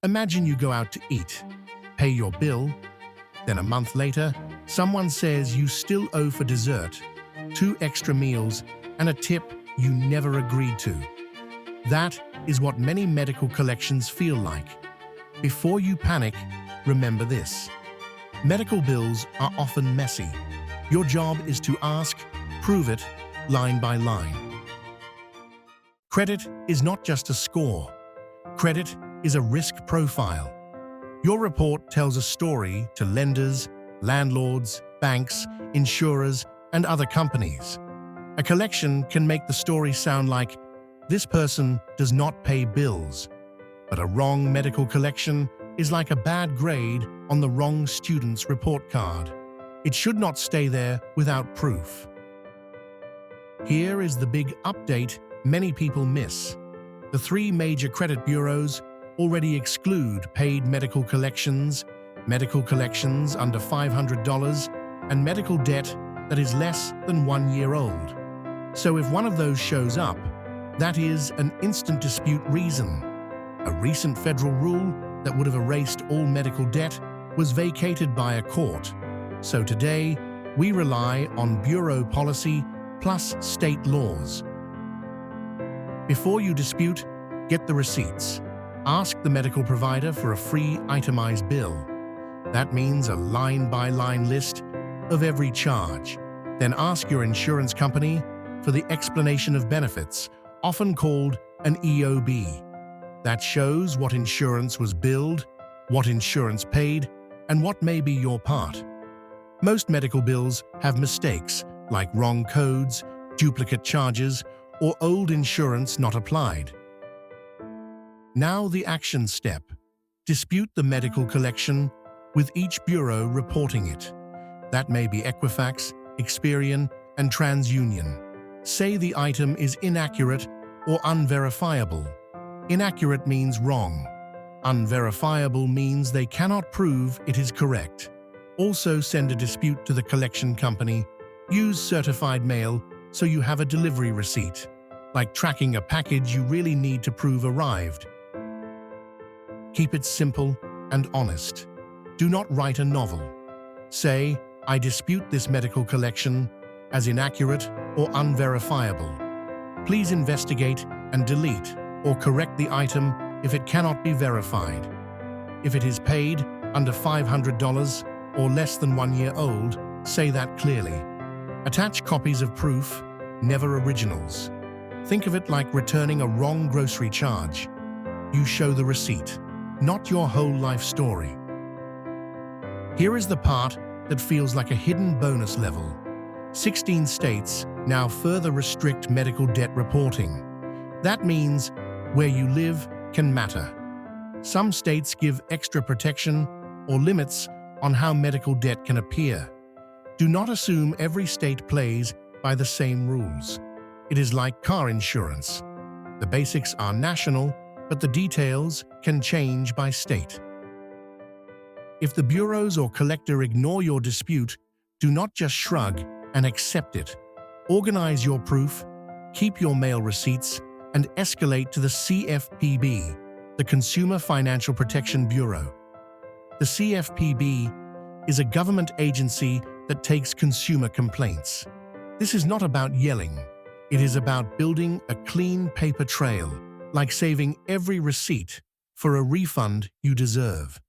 Imagine you go out to eat, pay your bill, then a month later, someone says you still owe for dessert, 2 extra meals, and a tip you never agreed to. That is what many medical collections feel like. Before you panic, remember this. Medical bills are often messy. Your job is to ask, prove it, line by line. Credit is not just a score. Credit is a risk profile. Your report tells a story to lenders, landlords, banks, insurers, and other companies. A collection can make the story sound like, this person does not pay bills. But a wrong medical collection is like a bad grade on the wrong student's report card. It should not stay there without proof. Here is the big update many people miss. The 3 major credit bureaus already exclude paid medical collections under $500, and medical debt that is less than 1 year old. So if one of those shows up, that is an instant dispute reason. A recent federal rule that would have erased all medical debt was vacated by a court. So today, we rely on bureau policy plus state laws. Before you dispute, get the receipts. Ask the medical provider for a free itemized bill. That means a line-by-line list of every charge. Then ask your insurance company for the explanation of benefits, often called an EOB. That shows what insurance was billed, what insurance paid, and what may be your part. Most medical bills have mistakes, like wrong codes, duplicate charges, or old insurance not applied. Now the action step. Dispute the medical collection, with each bureau reporting it. That may be Equifax, Experian, and TransUnion. Say the item is inaccurate or unverifiable. Inaccurate means wrong. Unverifiable means they cannot prove it is correct. Also send a dispute to the collection company. Use certified mail so you have a delivery receipt, like tracking a package you really need to prove arrived. Keep it simple and honest. Do not write a novel. Say, I dispute this medical collection as inaccurate or unverifiable. Please investigate and delete or correct the item if it cannot be verified. If it is paid under $500 or less than 1 year old, say that clearly. Attach copies of proof, never originals. Think of it like returning a wrong grocery charge. You show the receipt, not your whole life story. Here is the part that feels like a hidden bonus level. 16 states now further restrict medical debt reporting. That means where you live can matter. Some states give extra protection or limits on how medical debt can appear. Do not assume every state plays by the same rules. It is like car insurance. The basics are national, but the details can change by state. If the bureaus or collector ignore your dispute, do not just shrug and accept it. Organize your proof, keep your mail receipts, and escalate to the CFPB, the Consumer Financial Protection Bureau. The CFPB is a government agency that takes consumer complaints. This is not about yelling. It is about building a clean paper trail, like saving every receipt for a refund you deserve.